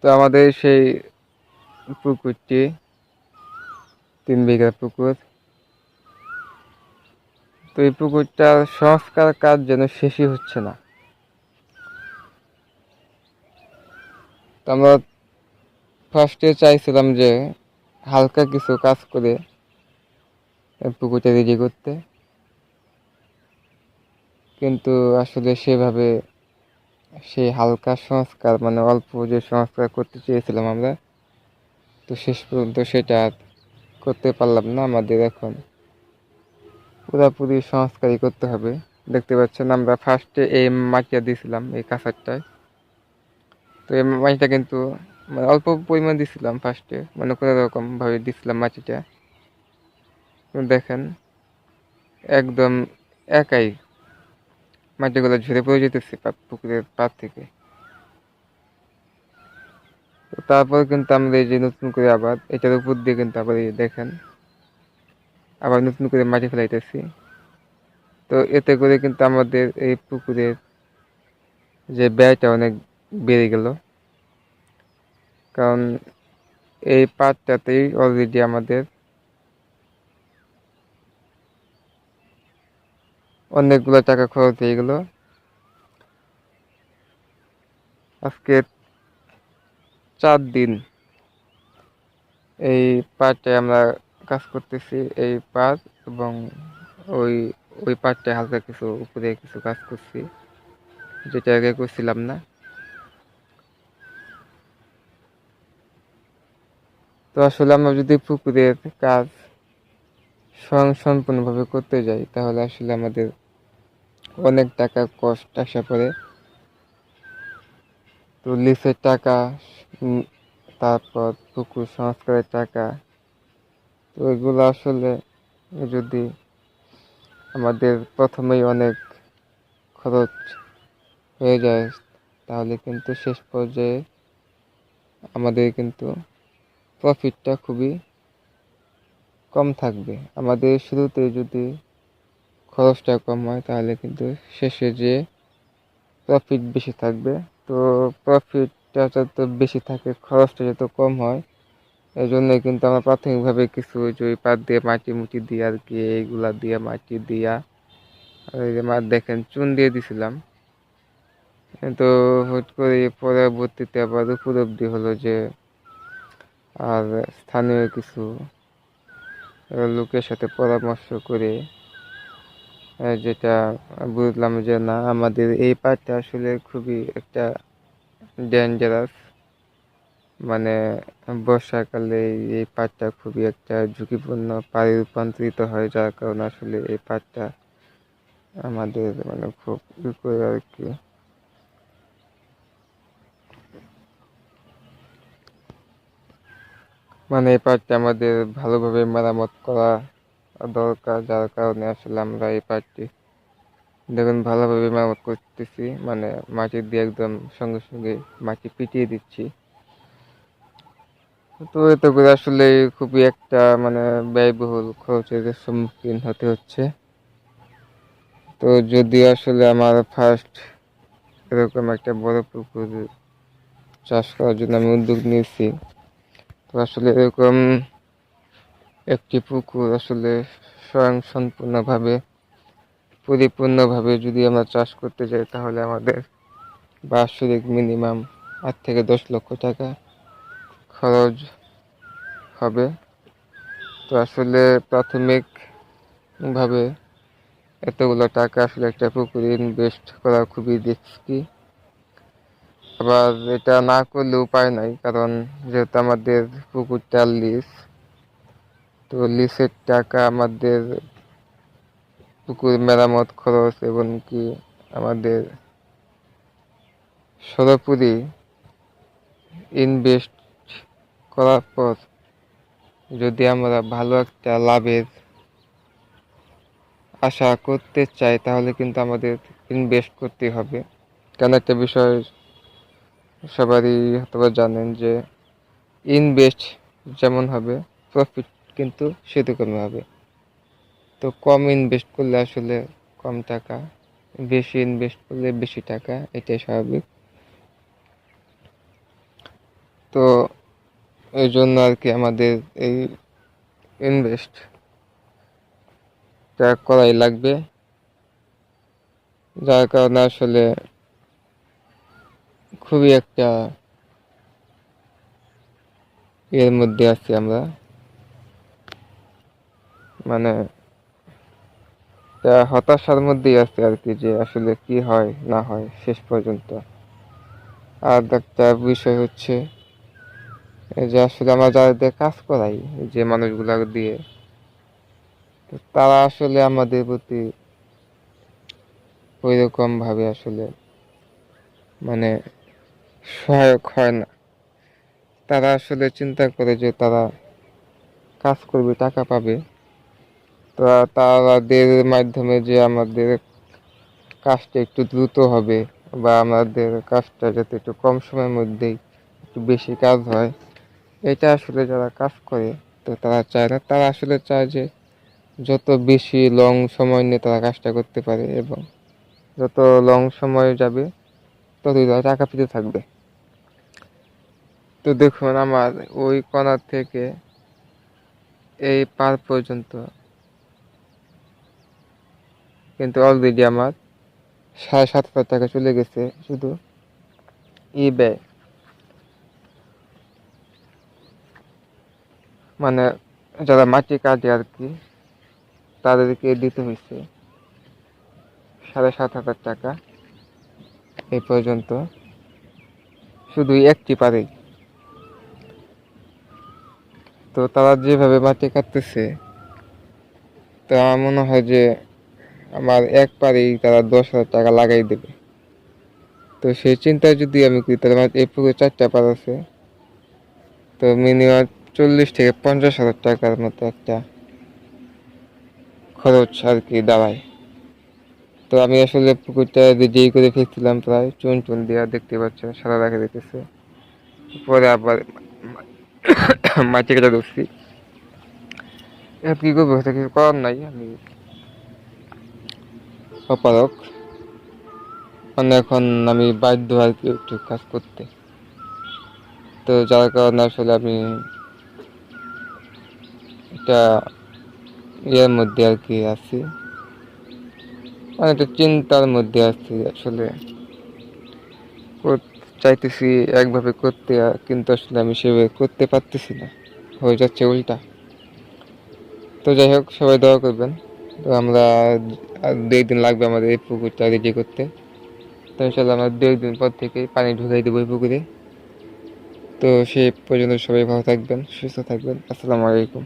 তো আমাদের সেই পুকুরটি 3 বিঘা পুকুর। তো এই পুকুরটার সংস্কার কাজ যেন শেষই হচ্ছে না। তো আমরা ফার্স্টে চাইছিলাম যে হালকা কিছু কাজ করে পুকুরটা রেডি করতে, কিন্তু আসলে সেভাবে সেই হালকা সংস্কার মানে অল্প যে সংস্কার করতে চেয়েছিলাম আমরা, তো শেষ পর্যন্ত সেটা করতে পারলাম না। আমাদের এখন পুরোপুরি সংস্কারই করতে হবে। দেখতে পাচ্ছেন আমরা ফার্স্টে এই মাটিটা দিয়েছিলাম এই কাঁসারটায়। তো এই মাটিটা কিন্তু মানে অল্প পরিমাণ দিছিলাম ফার্স্টে, মানে কোনো রকম ভাবে দিছিলাম মাটিটা। দেখেন একদম একাই মাটিগুলো ঝরে পড়ে যেতেছে পুকুরের পাড় থেকে। তো তারপর কিন্তু আমরা এই যে নতুন করে আবার এটার উপর দিয়ে কিন্তু আবার দেখেন আবার নতুন করে মাটি ফেলাইতেছি। তো এতে করে কিন্তু আমাদের এই পুকুরের যে ব্যয়টা অনেক বেড়ে গেল, কারণ এই পাটটাতেই অলরেডি আমাদের অনেকগুলো টাকা খরচ হয়ে গেল। আজকে 4 দিন এই পাটটায় আমরা কাজ করতেছি, এই পাট এবং ওই ওই পাটটায় হালকা কিছু উপরে কিছু কাজ করছি, যেটা আগে করছিলাম না। তো আসলে আমরা যদি পুকুরের কাজ সম্পূর্ণভাবে করতে যাই তাহলে আসলে আমাদের অনেক টাকা কষ্ট আসা পড়ে। তো লিসের টাকা, তারপর পুকুর সংস্কারের টাকা, তো এগুলো আসলে যদি আমাদের প্রথমেই অনেক খরচ হয়ে যায় তাহলে কিন্তু শেষ পর্যায়ে আমাদের কিন্তু প্রফিটটা খুবই কম থাকবে। আমাদের শুরুতে যদি খরচটা কম হয় তাহলে কিন্তু শেষে যে প্রফিট বেশি থাকবে। তো প্রফিটটা যত বেশি থাকে খরচটা যত কম হয়, এই জন্যই কিন্তু আমরা প্রাথমিকভাবে কিছু ওই পাত দিয়ে মাটি মুটি দিয়ে আর কি এইগুলা দিয়ে মাটি দিয়া এই যে দেখেন চুন দিয়ে দিছিলাম। কিন্তু হুট করে পরবর্তীতে আবার উপলব্ধি হলো যে আর স্থানীয় কিছু লোকের সাথে পরামর্শ করে যেটা বুঝলাম যে না, আমাদের এই পাটটা আসলে খুবই একটা ডেঞ্জারাস, মানে বর্ষাকালে এই পাটটা খুবই একটা ঝুঁকিপূর্ণ পায়ে রূপান্তরিত হয়, যার কারণে আসলে এই পাটটা আমাদের মানে খুব করে আর কি মানে এই পাটটা আমাদের ভালোভাবে মেরামত করা দরকার, যার কারণে আসলে আমরা এই পাটটি দেখুন ভালোভাবে মেরামত করতেছি, মানে মাটি দিয়ে একদম সঙ্গে সঙ্গে মাটি পিটিয়ে দিচ্ছি। তো এতে করে আসলে খুবই একটা মানে ব্যয়বহুল খরচের সম্মুখীন হতে হচ্ছে। তো যদি আসলে আমার ফার্স্ট এরকম একটা বড় পুকুর চাষ করার জন্য আমি উদ্যোগ নিয়েছি, তো আসলে এরকম একটি পুকুর আসলে স্বয়ংসম্পূর্ণভাবে পরিপূর্ণভাবে যদি আমরা চাষ করতে যাই তাহলে আমাদের বার্ষিক মিনিমাম 8 থেকে 10 লক্ষ টাকা খরচ হবে। তো আসলে প্রাথমিকভাবে এতগুলো টাকা আসলে একটা পুকুরে ইনভেস্ট করা খুবই রিস্কি। আবার এটা না করলে উপায় নাই, কারণ যেহেতু আমাদের পুকুরটা লিজ, তো লিজের টাকা আমাদের পুকুর মেরামত খরচ এবং কি আমাদের সরাসরি ইনভেস্ট করার পর যদি আমরা ভালো একটা লাভের আশা করতে চাই তাহলে কিন্তু আমাদের ইনভেস্ট করতে হবে। কেন একটা বিষয় সবারই হয়তো জানেন যে ইনভেস্ট যেমন হবে প্রফিট কিন্তু সেরকমই হবে। তো কম ইনভেস্ট করলে আসলে কম টাকা, বেশি ইনভেস্ট করলে বেশি টাকা, এটাই স্বাভাবিক। তো এই জন্য আর কি আমাদের এই ইনভেস্টটা করাই লাগবে, যার কারণে আসলে খুবই একটা এর মধ্যে আছি আমরা, মানে হতাশার মধ্যেই আছি আর কি, যে আসলে কি হয় না হয় শেষ পর্যন্ত। আর একটা বিষয় হচ্ছে এই যে আসলে আমরা যাদের কাজ করাই, যে মানুষগুলা দিয়ে, তো তারা আসলে আমাদের প্রতি ওইরকম ভাবে আসলে মানে সহায়ক হয় না। তারা আসলে চিন্তা করে যে তারা কাজ করবে, টাকা পাবে, তো তাদের মাধ্যমে যে আমাদের কাজটা একটু দ্রুত হবে, বা আমাদের কাজটা যাতে একটু কম সময়ের মধ্যেই একটু বেশি কাজ হয়, এটা আসলে যারা কাজ করে তো তারা চায় না। তারা আসলে চায় যে যত বেশি লং সময় নিয়ে তারা কাজটা করতে পারে, এবং যত লং সময় যাবে ততই তারা টাকা পেতে থাকবে। তো দেখুন, আমার ওই কণার থেকে এই পার পর্যন্ত কিন্তু অলরেডি আমার 7,500 টাকা চলে গেছে শুধু ই ব্যয়, মানে যারা মাটি কাটে আর কি, তাদেরকে দিতে হয়েছে 7,500 টাকা এই পর্যন্ত, শুধু একটি পারে। তো তারা যেভাবে মাটি কাটতেছে, তো আমার মনে হয় যে আমার এক পারেই তারা 10,000 টাকা লাগাই দেবে। তো সেই চিন্তায় যদি আমি করি, তাহলে আমার এই পুরো 4টা পার আছে, তো মিনিমাম 40,000 থেকে 50,000 টাকার মতো একটা খরচ আর কি দাঁড়ায়। তো আমি আসলে পুকুরটা রেডি করে ফেলছিলাম, প্রায় চুন টুন দেওয়া, দেখতে পাচ্ছেন সাদা দেখা যেতেছে। পরে আবার মাটি কেটে ধরছি, কি করবো, সেটা কিছু করার নাই, আমি অপারক, মানে এখন আমি বাধ্য আর কি একটু কাজ করতে। তো যার কারণে আসলে আমি এটা ইয়ের মধ্যে আর কি আছি, মানে একটা চিন্তার মধ্যে আছি আসলে। চাইতেছি একভাবে করতে, কিন্তু আসলে আমি সেভাবে করতে পারতেছি না, হয়ে যাচ্ছে উল্টা। তো যাই হোক, সবাই দোয়া করবেন। তো আমরা আর 2 দিন লাগবে আমাদের এই পুকুরটা রেডি করতে। তো ইনশাল্লাহ আমরা 2 দিন পর থেকে পানি ঢুকাই দেবো এই পুকুরে। তো সেই পর্যন্ত সবাই ভালো থাকবেন, সুস্থ থাকবেন। আসসালামু আলাইকুম।